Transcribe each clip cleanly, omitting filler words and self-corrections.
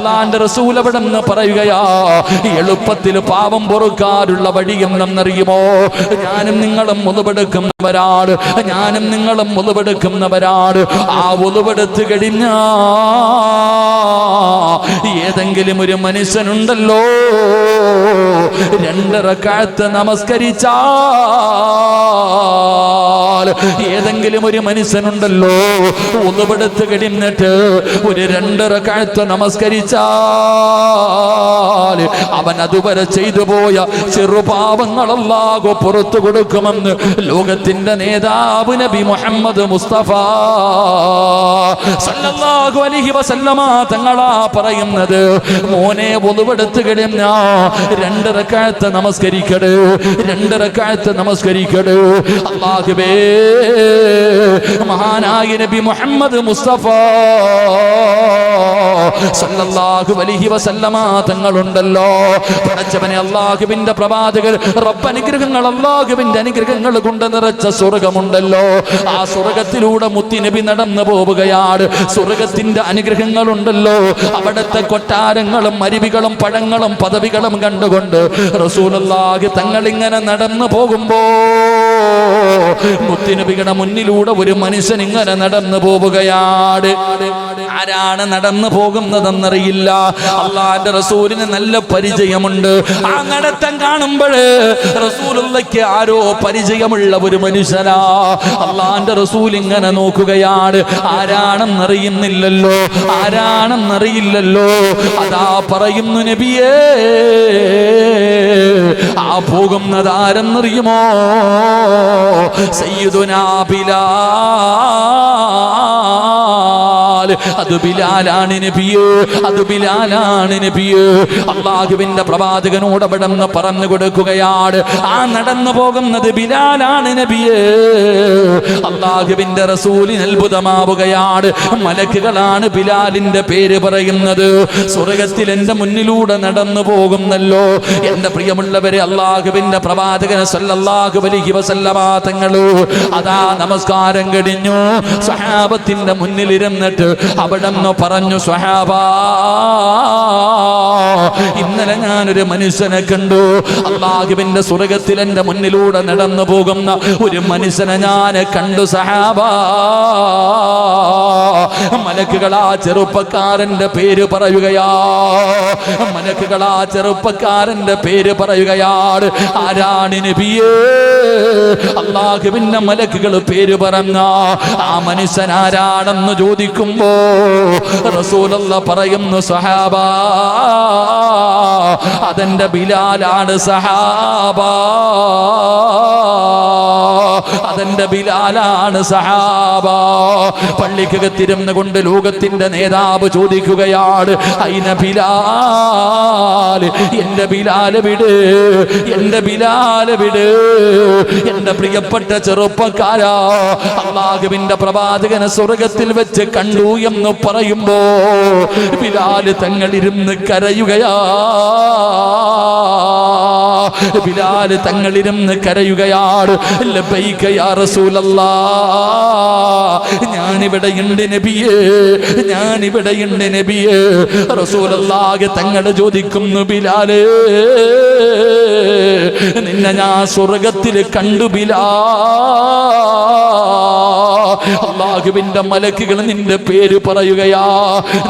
അള്ളാന്റെ റസൂൽ അവിടെ നിന്ന് പറയുകയാ, എളുപ്പത്തിൽ പാപം പൊറുക്കാനുള്ള വഴി എന്തെന്നറിയുമോ? ഞാനും നിങ്ങളും ഒളിവെടുക്കുന്നവരാണ്, ഞാനും നിങ്ങളും ഒളിവെടുക്കുന്നവരാണ്. ആ ഒളിവെടുത്ത് കഴിഞ്ഞാ ഏതെങ്കിലും ഒരു മനുഷ്യനുണ്ടല്ലോ, 2 റക്അത്ത് നമസ്കരിച്ചാൽ, ഏതെങ്കിലും ഒരു മനുഷ്യനുണ്ടല്ലോ ഒളിവെടുത്ത് കഴിഞ്ഞിട്ട് ഒരു 2 റക്അത്ത് നമസ്കരിച്ചാൽ അവൻ അതുവരെ ചെയ്തു പോയ ചെറുപാപങ്ങൾ അല്ലാഹു പുറത്തു കൊടുക്കുമെന്ന് ലോകത്തിന്റെ നേതാവ് നബി മുഹമ്മദ് മുസ്തഫ സല്ലല്ലാഹു അലൈഹി വസല്ലമ തങ്ങളാ പറയുന്നത്. മോനെ ഒളിവെടുത്ത് കഴിഞ്ഞാ 2 റക്അത്ത് നമസ്കരിക്കട്, 2 റക്അത്ത് നമസ്കരിക്കട്. അല്ലാഹുവേ, മഹാനായ നബി മുഹമ്മദ് മുസ്തഫ സല്ലല്ലാഹു അലൈഹി വസല്ലമ തങ്ങളുണ്ടല്ലോ, പടച്ചവനെ അല്ലാഹുവിന്റെ പ്രവാചകർ റബ്ബനുഗ്രഹങ്ങൾ, അല്ലാഹുവിന്റെ അനുഗ്രഹങ്ങൾ കൊണ്ട് നിറച്ച സ്വർഗമുണ്ടല്ലോ. ആ സ്വർഗത്തിലൂടെ മുത്തി നബി നടന്നു പോവുകയാണ്. സ്വർഗത്തിന്റെ അനുഗ്രഹങ്ങളുണ്ടല്ലോ, അവിടുത്തെ കൊട്ടാരങ്ങളും അരുവികളും പഴങ്ങളും പദവികളും കണ്ടുകൊണ്ട് റസൂലുള്ളാഹി തങ്ങൾ ഇങ്ങനെ നടന്നു പോകുമ്പോ മുത്തുനബിയുടെ മുന്നിലൂടെ ഒരു മനുഷ്യൻ ഇങ്ങനെ നടന്നു പോവുകയാണ്. ആരാണ് നടന്നു പോകുന്നതെന്നറിയില്ല. അള്ളാന്റെ റസൂലിന് നല്ല പരിചയമുണ്ട്. ആ നടത്തം കാണുമ്പോൾ റസൂലുള്ളാഹിക്ക് ആരോ പരിചയമുള്ള ഒരു മനുഷ്യനാ. അള്ളാന്റെ റസൂൽ ഇങ്ങനെ നോക്കുകയാണ്. ആരാണെന്നറിയുന്നില്ലല്ലോ, ആരാണെന്നറിയില്ലല്ലോ. അതാ പറയുന്നു, നബിയേ, ആ പോകുന്നത് ആരെന്നറിയുമോ? സയ്യിദുനാ ബിലാൽ. അത് ബിലാലാണ് നബിയേ, അത് ബിലാലാണ് നബിയേ. അല്ലാഹുവിന്റെ പ്രവാചകനോട് അവിടെ നിന്ന് പറഞ്ഞു കൊടുക്കുകയാണ്, ആ നടന്നു പോകുന്നത് ബിലാലാണ് നബിയേ. അല്ലാഹുവിന്റെ റസൂലിന് അത്ഭുതമാവുകയാണ്. മലക്കുകളാണ് ബിലാലിന്റെ പേര് പറയുന്നത്. സ്വർഗത്തിൽ എന്റെ മുന്നിലൂടെ നടന്നു പോകുന്നല്ലോ. എന്റെ പ്രിയമുള്ളവരെ, അല്ലാഹുവിന്റെ പ്രവാചകൻ സല്ലല്ലാഹു അലൈഹി വസല്ലമ തങ്ങള് അതാ നമസ്കാരം കഴിഞ്ഞു. സ്വഹാബത്തിന്റെ മുന്നിലിരുന്നിട്ട് അവിടെ നിന്ന് പറഞ്ഞു, സ്വഹാബാ, ഇന്നലെ ഞാനൊരു മനുഷ്യനെ കണ്ടു. അല്ലാഹുവിന്റെ സ്വർഗത്തിൽ എന്റെ മുന്നിലൂടെ നടന്നു പോകുന്ന ഒരു മനുഷ്യനെ ഞാൻ കണ്ടു സഹാബാ. മലക്കുകളാ ചെറുപ്പക്കാരന്റെ പേര് പറയുകയാ, മലക്കുകളാ ചെറുപ്പക്കാരന്റെ പേര് പറയുകയാണ്. ആരാണ് നബിയേ? അല്ലാഹുവിന്റെ മലക്കുകൾ പേര് പറഞ്ഞ ആ മനുഷ്യൻ ആരാണെന്ന് ചോദിക്കുമ്പോ റസൂലുള്ളാഹി പറയുന്നു, സഹാബാ, അതെന്റെ ബിലാലാണ് സഹാബാ, അതെന്റെ ബിലാലാണ് സഹാബാ. പള്ളിക്കകത്തിരുന്ന് കൊണ്ട് ലോകത്തിന്റെ നേതാവ് ചോദിക്കുകയാണ്, ഐന ബിലാൽ, എന്റെ ബിലാൽ വിട്, എന്റെ ബിലാൽ വിട്, എന്റെ പ്രിയപ്പെട്ട ചെറുപ്പക്കാരാ. അല്ലാഹുവിന്റെ പ്രവാചകനെ സ്വർഗത്തിൽ വെച്ച് കണ്ടു എന്ന് പറയുമ്പോ ബിലാൽ തങ്ങൾ ഇരുന്ന് കരയുകയാ. ബിലാൽ തങ്ങൾ ഇരുന്ന് കരയുകയാണ്. ലബ്ബൈക യാ റസൂലല്ലാഹ്, ഞാനിവിടെയുണ്ട് നബിയേ, ഞാനിവിടെയുണ്ട് നബിയേ. റസൂലുള്ളാഹി തങ്ങൾ ചോദിക്കുന്നു, ബിലാലേ, നിന്നെ ഞാൻ സ്വർഗത്തിൽ കണ്ടു ബിലാൽ. അല്ലാഹുവിന്റെ മലക്കുകൾ നിന്റെ പേര് പറയുകയാ.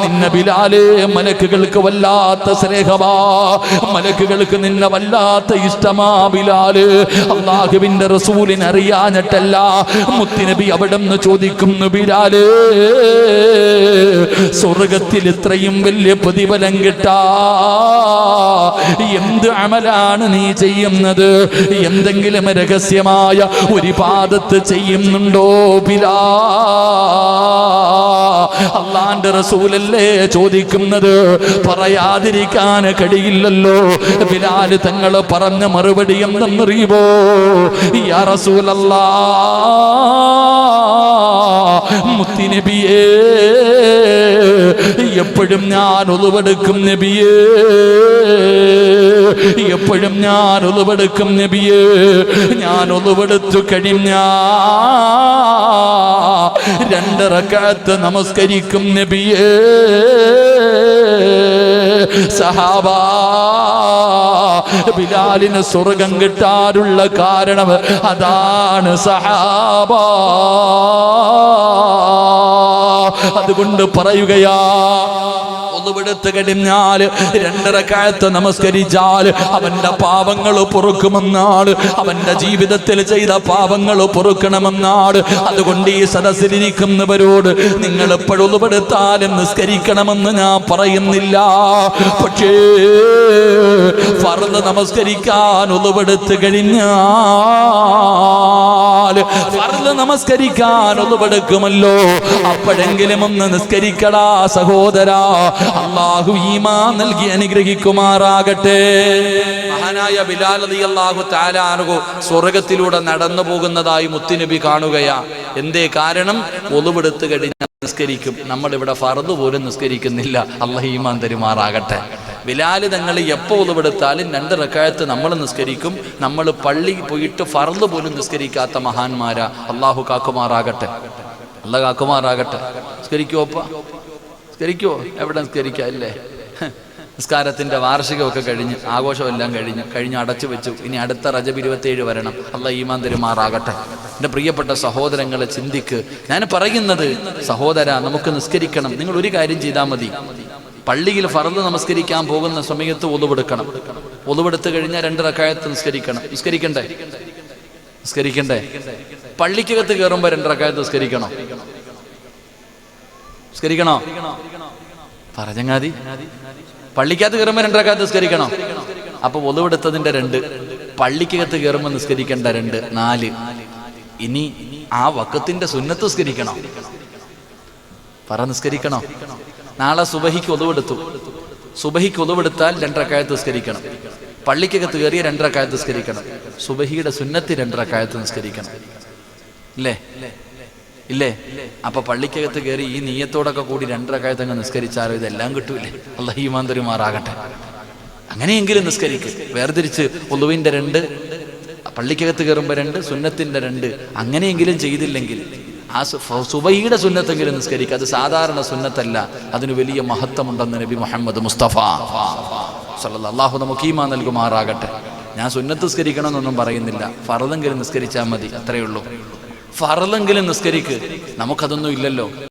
നിന്നെ ബിലാലേ മലക്കുകൾക്ക് വല്ലാത്ത സ്നേഹമാ, മലക്കുകൾക്ക് നിന്നെ വല്ലാത്ത ഇഷ്ടമാ ബിലാല്. അല്ലാഹുവിന്റെ റസൂലിനെ അറിയാഞ്ഞിട്ടല്ല. മുത്തുനബി അവിടെ നിന്ന് ചോദിക്കുന്നു, ബിലാലേ, സ്വർഗത്തിൽ ഇത്രയും വലിയ പ്രതിഫലം കിട്ടാ എന്ത് അമലാണ് നീ ചെയ്യുന്നത്? എന്തെങ്കിലും രഹസ്യമായ ഒരു ഇബാദത്ത് ചെയ്യുന്നുണ്ടോ ബിലാൽ? അല്ലാഹുവിന്റെ റസൂലല്ലേ ചോദിക്കുന്നത്, പറയാതിരിക്കാൻ കഴിയില്ലല്ലോ. ബിലാൽ തങ്ങൾ പറഞ്ഞ മറുപടി എന്തെന്നറിയുമോ? യാ റസൂലല്ലാഹ്, മുത്തുനബിയേ, എപ്പോഴും ഞാൻ ഉളുവെടുക്കും നബിയേ, എപ്പോഴും ഞാൻ ഉളുവെടുക്കും നബിയേ. ഞാൻ ഉളുവെടുത്തു കഴിഞ്ഞാ 2 റക്അത്ത് നമസ്കരിക്കും നബിയേ. സഹാബാ, ബിലാലിന് സ്വർഗം കിട്ടാനുള്ള കാരണം അതാണ് സഹാബാ. അതുകൊണ്ട് പറയുകയാ, ഒന്നുപെടുത്ത് കഴിഞ്ഞാൽ 2 റക്അത്ത് നമസ്കരിച്ചാൽ അവന്റെ പാപങ്ങൾ പൊറുക്കുമെന്നാണ്, അവന്റെ ജീവിതത്തിൽ ചെയ്ത പാപങ്ങൾ പൊറുക്കണമെന്നാണ്. അതുകൊണ്ട് ഈ സദസ്സിലിരിക്കുന്നവരോട് നിങ്ങൾ എപ്പോഴും ഒന്നുപെടുത്താലും നിസ്കരിക്കണമെന്ന് ഞാൻ പറയുന്നില്ല. പക്ഷേ ഫർദ് നമസ്കരിക്കാൻ ഒന്നുപെടുത്ത് കഴിഞ്ഞാൽ, ഫർദ് നമസ്കരിക്കാൻ ഒന്നുപെടുക്കുമല്ലോ, അപ്പോഴെങ്കിലും ഒന്ന് നിസ്കരിക്കടാ സഹോദരാ. അല്ലാഹു ഈമാൻ നൽകി അനുഗ്രഹിക്കുമാറാകട്ടെ. മഹാനായ ബിലാൽ റളിയല്ലാഹു തആല അൻഹു സ്വർഗ്ഗത്തിലൂടെ നടന്നു പോകുന്നതായി മുത്തുനബി കാണുകയാ. എന്തേ കാരണം? ഒളുവെടുത്ത് കഴിഞ്ഞാൽ നിസ്കരിക്കും. നമ്മളിവിടെ ഫർദ് പോലും നിസ്കരിക്കുന്നില്ല. അല്ലാഹു ഈമാൻ തരുമാറാകട്ടെ. ബിലാൽ തങ്ങൾ എപ്പോൾ ഒളുവെടുത്താലും 2 റക്അത്ത് നമ്മൾ നിസ്കരിക്കും. നമ്മൾ പള്ളി പോയിട്ട് ഫർദ് പോലും നിസ്കരിക്കാത്ത മഹാന്മാരാ. അല്ലാഹു കാക്കുമാറാകട്ടെ, അല്ലാഹു കാക്കുമാറാകട്ടെ. നിസ്കരിക്കുവോപ്പ? നിസ്കരിക്കുവോ? എവിടെ നിസ്കരിക്കുക അല്ലേ? നിസ്കാരത്തിന്റെ വാർഷികമൊക്കെ കഴിഞ്ഞ്, ആഘോഷമെല്ലാം കഴിഞ്ഞ് അടച്ചു വെച്ചു. ഇനി അടുത്ത റജബ് 27 വരണം. അല്ലാഹു ഈമാൻ തരുമാറാകട്ടെ. എൻ്റെ പ്രിയപ്പെട്ട സഹോദരങ്ങളെ, ചിന്തിക്ക്. ഞാൻ പറയുന്നത്, സഹോദര, നമുക്ക് നിസ്കരിക്കണം. നിങ്ങൾ ഒരു കാര്യം ചെയ്താൽ മതി. പള്ളിയിൽ ഫർദ് നമസ്കരിക്കാൻ പോകുന്ന സമയത്ത് ഒളുവെടുക്കണം. ഒളുവെടുത്ത് കഴിഞ്ഞാൽ 2 റക്അത്ത് നിസ്കരിക്കണം. നിസ്കരിക്കണ്ടേ? പള്ളിക്കകത്ത് കയറുമ്പോൾ 2 റക്അത്ത് നിസ്കരിക്കണോ? പറഞ്ഞങ്ങാതി. പള്ളിക്കകത്ത് കയറുമ്പോൾ 2 റക്അത്ത് നിസ്കരിക്കണോ? അപ്പൊ ഒളുവെടുത്തതിന്റെ 2, പള്ളിക്കകത്ത് കയറുമ്പോൾ നിസ്കരിക്കേണ്ട 2, 4. ഇനി ആ വഖത്തിന്റെ സുന്നത്ത് നിസ്കരിക്കണോ? നിസ്കരിക്കണോ? നാളെ സുബഹിക്ക് ഒളുവെടുത്തു. സുബഹിക്ക് ഒളുവെടുത്താൽ 2 റക്അത്ത് നിസ്കരിക്കണം. പള്ളിക്കകത്ത് കയറിയ 2 റക്അത്ത് നിസ്കരിക്കണം. സുബഹിയുടെ സുന്നത്ത് 2 റക്അത്ത് നിസ്കരിക്കണം. ഇല്ലേ? അപ്പൊ പള്ളിക്കകത്ത് കയറി ഈ നീയത്തോടൊക്കെ കൂടി 2 റക്അത്ത് അങ്ങ് നിസ്കരിച്ചാലോ ഇതെല്ലാം കിട്ടൂലേ? അല്ലാഹു ഈമാൻ തരുമാറാകട്ടെ. അങ്ങനെയെങ്കിലും നിസ്കരിക്ക്. വേർതിരിച്ച് ഒളുവിന്റെ 2, പള്ളിക്കകത്ത് കയറുമ്പോൾ 2, സുന്നത്തിന്റെ 2, അങ്ങനെയെങ്കിലും ചെയ്തില്ലെങ്കിൽ ആ സുബഹിയുടെ സുന്നത്തെങ്കിലും നിസ്കരിക്കുക. അത് സാധാരണ സുന്നത്തല്ല, അതിന് വലിയ മഹത്വമുണ്ടെന്ന് നബി മുഹമ്മദ് മുസ്തഫ സല്ലല്ലാഹു. അല്ലാഹു നമുക്ക് ഈമാൻ നൽകുമാറാകട്ടെ. ഞാൻ സുന്നത്ത് നിസ്കരിക്കണമെന്നൊന്നും പറയുന്നില്ല. ഫർദെങ്കിലും നിസ്കരിച്ചാൽ മതി, അത്രയേ ഉള്ളൂ. ഫർദെങ്കിലും നിസ്കരിക്ക്. നമുക്കതൊന്നും ഇല്ലല്ലോ.